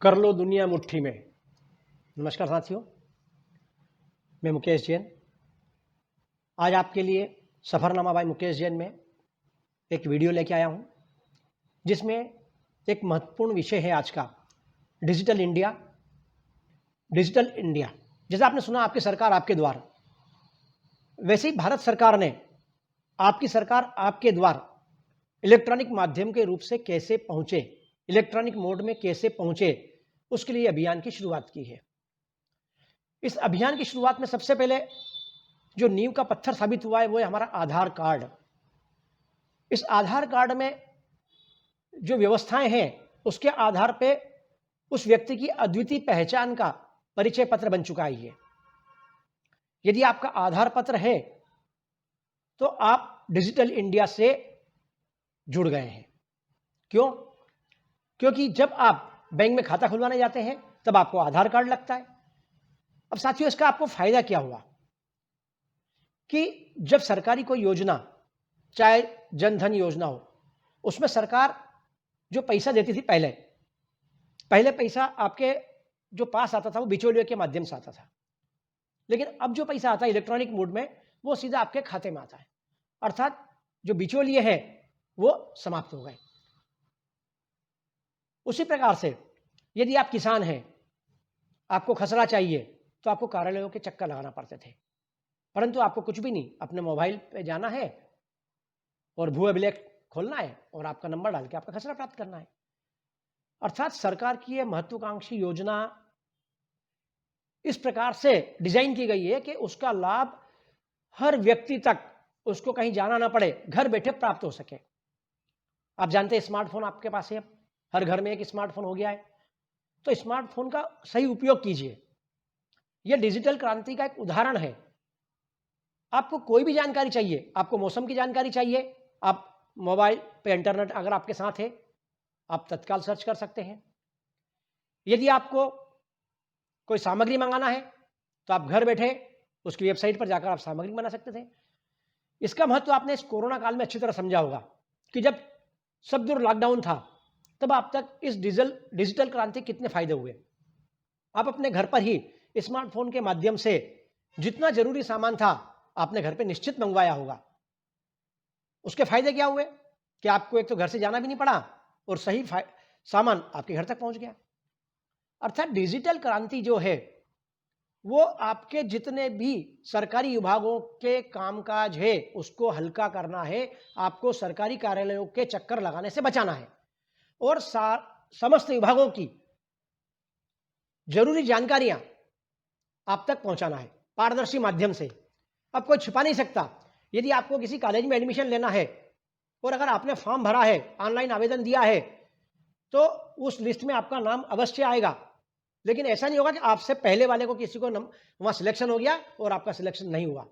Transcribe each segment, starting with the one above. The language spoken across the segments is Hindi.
कर लो दुनिया मुट्ठी में। नमस्कार साथियों, मैं मुकेश जैन आज आपके लिए सफ़रनामा बाय मुकेश जैन में एक वीडियो लेके आया हूँ, जिसमें एक महत्वपूर्ण विषय है आज का डिजिटल इंडिया। डिजिटल इंडिया जैसा आपने सुना, आपकी सरकार आपके द्वार, वैसे ही भारत सरकार ने आपकी सरकार आपके द्वार इलेक्ट्रॉनिक माध्यम के रूप से कैसे पहुँचे, इलेक्ट्रॉनिक मोड में कैसे पहुँचे, उसके लिए अभियान की शुरुआत की है। इस अभियान की शुरुआत में सबसे पहले जो नींव का पत्थर साबित हुआ है वो है हमारा आधार कार्ड। इस आधार कार्ड में जो व्यवस्थाएं हैं उसके आधार पे उस व्यक्ति की अद्वितीय पहचान का परिचय पत्र बन चुका है ये। यदि आपका आधार पत्र है तो आप डिजिटल इंडिया से जुड़ गए हैं। क्यों? क्योंकि जब आप बैंक में खाता खुलवाने जाते हैं तब आपको आधार कार्ड लगता है। अब साथियों, इसका आपको फायदा क्या हुआ कि जब सरकारी कोई योजना, चाहे जनधन योजना हो, उसमें सरकार जो पैसा देती थी, पहले पैसा आपके जो पास आता था वो बिचौलियों के माध्यम से आता था, लेकिन अब जो पैसा आता है इलेक्ट्रॉनिक मोड में वो सीधा आपके खाते में आता है, अर्थात जो बिचौलिए हैं वो समाप्त हो गए। उसी प्रकार से यदि आप किसान हैं, आपको खसरा चाहिए तो आपको कार्यालयों के चक्कर लगाना पड़ते थे, परंतु आपको कुछ भी नहीं, अपने मोबाइल पे जाना है और भू अभिलेख खोलना है और आपका नंबर डाल के आपका खसरा प्राप्त करना है। अर्थात सरकार की यह महत्वाकांक्षी योजना इस प्रकार से डिजाइन की गई है कि उसका लाभ हर व्यक्ति तक, उसको कहीं जाना ना पड़े, घर बैठे प्राप्त हो सके। आप जानते हैं स्मार्टफोन आपके पास है, अब हर घर में एक स्मार्टफोन हो गया है, तो स्मार्टफोन का सही उपयोग कीजिए। यह डिजिटल क्रांति का एक उदाहरण है। आपको कोई भी जानकारी चाहिए, आपको मौसम की जानकारी चाहिए, आप मोबाइल पे इंटरनेट अगर आपके साथ है आप तत्काल सर्च कर सकते हैं। यदि आपको कोई सामग्री मंगाना है तो आप घर बैठे उसकी वेबसाइट पर जाकर आप सामग्री मंगा सकते थे। इसका महत्व आपने इस कोरोना काल में अच्छी तरह समझा होगा कि जब सब दूर लॉकडाउन था तब आप तक इस डिजिटल क्रांति कितने फायदे हुए। आप अपने घर पर ही स्मार्टफोन के माध्यम से जितना जरूरी सामान था आपने घर पे निश्चित मंगवाया होगा। उसके फायदे क्या हुए कि आपको एक तो घर से जाना भी नहीं पड़ा और सही सामान आपके घर तक पहुंच गया। अर्थात डिजिटल क्रांति जो है वो आपके जितने भी सरकारी विभागों के कामकाज है उसको हल्का करना है, आपको सरकारी कार्यालयों के चक्कर लगाने से बचाना है और समस्त विभागों की जरूरी जानकारियां आप तक पहुंचाना है पारदर्शी माध्यम से। अब कोई छिपा नहीं सकता। यदि आपको किसी कॉलेज में एडमिशन लेना है और अगर आपने फॉर्म भरा है, ऑनलाइन आवेदन दिया है, तो उस लिस्ट में आपका नाम अवश्य आएगा, लेकिन ऐसा नहीं होगा कि आपसे पहले वाले को किसी को वहां सिलेक्शन हो गया और आपका सिलेक्शन नहीं हुआ।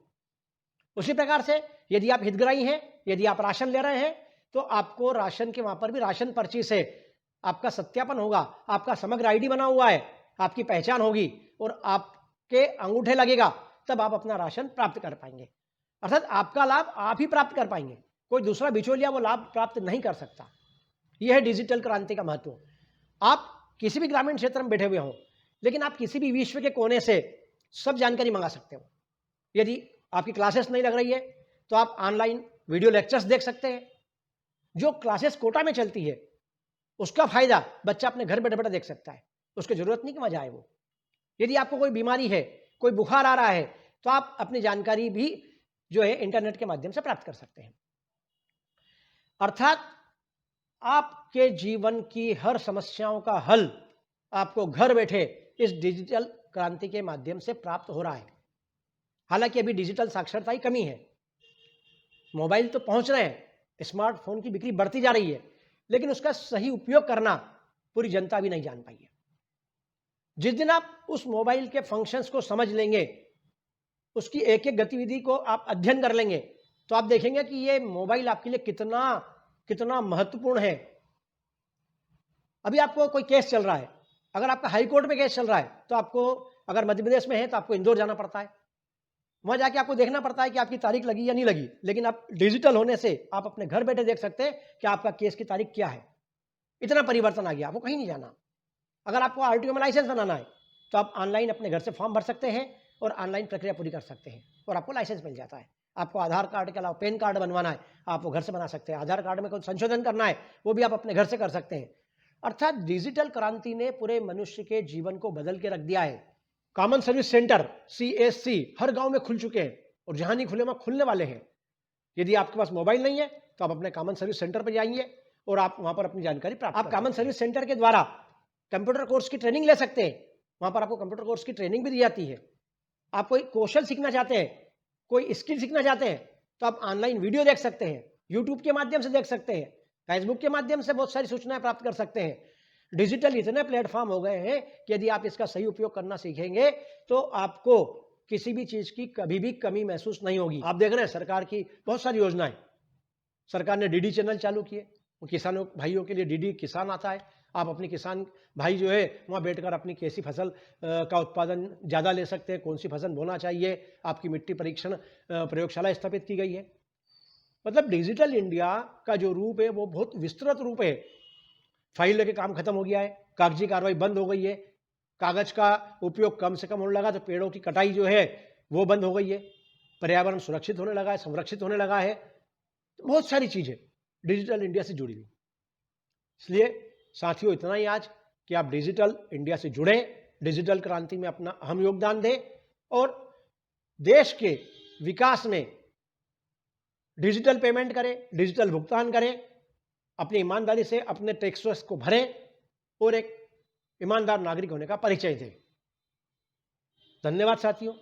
उसी प्रकार से यदि आप हितग्राही हैं, यदि आप राशन ले रहे हैं, तो आपको राशन के वहां पर भी राशन पर्ची से आपका सत्यापन होगा, आपका समग्र आईडी बना हुआ है, आपकी पहचान होगी और आपके अंगूठे लगेगा, तब आप अपना राशन प्राप्त कर पाएंगे। अर्थात आपका लाभ आप ही प्राप्त कर पाएंगे, कोई दूसरा बिचौलिया वो लाभ प्राप्त नहीं कर सकता। यह है डिजिटल क्रांति का महत्व। आप किसी भी ग्रामीण क्षेत्र में बैठे हुए हों, लेकिन आप किसी भी विश्व के कोने से सब जानकारी मंगा सकते हो। यदि आपकी क्लासेस नहीं लग रही है तो आप ऑनलाइन वीडियो लेक्चर्स देख सकते हैं। जो क्लासेस कोटा में चलती है उसका फायदा बच्चा अपने घर बैठे बैठे देख सकता है, उसकी जरूरत नहीं कि वहां जाए वो। यदि आपको कोई बीमारी है, कोई बुखार आ रहा है, तो आप अपनी जानकारी भी जो है इंटरनेट के माध्यम से प्राप्त कर सकते हैं। अर्थात आपके जीवन की हर समस्याओं का हल आपको घर बैठे इस डिजिटल क्रांति के माध्यम से प्राप्त हो रहा है। हालांकि अभी डिजिटल साक्षरता की कमी है, मोबाइल तो पहुंच रहे हैं, स्मार्टफोन की बिक्री बढ़ती जा रही है, लेकिन उसका सही उपयोग करना पूरी जनता भी नहीं जान पाई है। जिस दिन आप उस मोबाइल के फंक्शंस को समझ लेंगे, उसकी एक एक गतिविधि को आप अध्ययन कर लेंगे, तो आप देखेंगे कि ये मोबाइल आपके लिए कितना कितना महत्वपूर्ण है। अभी आपको कोई केस चल रहा है, अगर आपका हाई कोर्ट में केस चल रहा है तो आपको, अगर मध्य प्रदेश में है तो आपको इंदौर जाना पड़ता है, वहां जाके आपको देखना पड़ता है कि आपकी तारीख लगी या नहीं लगी। लेकिन आप डिजिटल होने से आप अपने घर बैठे देख सकते हैं कि आपका केस की तारीख क्या है। इतना परिवर्तन आ गया, आपको कहीं नहीं जाना। अगर आपको आरटीओ में लाइसेंस बनाना है तो आप ऑनलाइन अपने घर से फॉर्म भर सकते हैं और ऑनलाइन प्रक्रिया पूरी कर सकते हैं और आपको लाइसेंस मिल जाता है। आपको आधार कार्ड के अलावा पैन कार्ड बनवाना है, आप वो घर से बना सकते हैं। आधार कार्ड में कोई संशोधन करना है, वो भी आप अपने घर से कर सकते हैं। अर्थात डिजिटल क्रांति ने पूरे मनुष्य के जीवन को बदल के रख दिया है। कॉमन सर्विस सेंटर CSC हर गांव में खुल चुके हैं और जहां नहीं खुले वहां खुलने वाले हैं। यदि आपके पास मोबाइल नहीं है तो आप अपने कॉमन सर्विस सेंटर पर जाइए और आप वहां पर अपनी जानकारी प्राप्त आप कॉमन सर्विस सेंटर के द्वारा कंप्यूटर कोर्स की ट्रेनिंग ले सकते हैं। वहां पर आपको कंप्यूटर कोर्स की ट्रेनिंग भी दी जाती है। आप कोई कौशल सीखना चाहते हैं, कोई स्किल सीखना चाहते हैं तो आप ऑनलाइन वीडियो देख सकते हैं, यूट्यूब के माध्यम से देख सकते हैं, फेसबुक के माध्यम से बहुत सारी सूचनाएं प्राप्त कर सकते हैं। डिजिटल इतने प्लेटफॉर्म हो गए हैं कि यदि आप इसका सही उपयोग करना सीखेंगे तो आपको किसी भी चीज की कभी भी कमी महसूस नहीं होगी। आप देख रहे हैं सरकार की बहुत सारी योजनाएं, सरकार ने डीडी चैनल चालू किए, किसानों भाइयों के लिए डीडी किसान आता है। आप अपने किसान भाई जो है वहाँ बैठकर अपनी कैसी फसल का उत्पादन ज़्यादा ले सकते हैं, कौन सी फसल बोना चाहिए, आपकी मिट्टी परीक्षण प्रयोगशाला स्थापित की गई है। मतलब डिजिटल इंडिया का जो रूप है वो बहुत विस्तृत रूप है। फाइल लेके काम खत्म हो गया है, कागजी कार्रवाई बंद हो गई है, कागज का उपयोग कम से कम होने लगा, तो पेड़ों की कटाई जो है वो बंद हो गई है, पर्यावरण सुरक्षित होने लगा है, संरक्षित होने लगा है। बहुत सारी चीजें डिजिटल इंडिया से जुड़ी हुई। इसलिए साथियों इतना ही आज कि आप डिजिटल इंडिया से जुड़े, डिजिटल क्रांति में अपना अहम योगदान दें और देश के विकास में डिजिटल पेमेंट करें, डिजिटल भुगतान करें, अपनी ईमानदारी से अपने टैक्सेस को भरें और एक ईमानदार नागरिक होने का परिचय दें। धन्यवाद साथियों।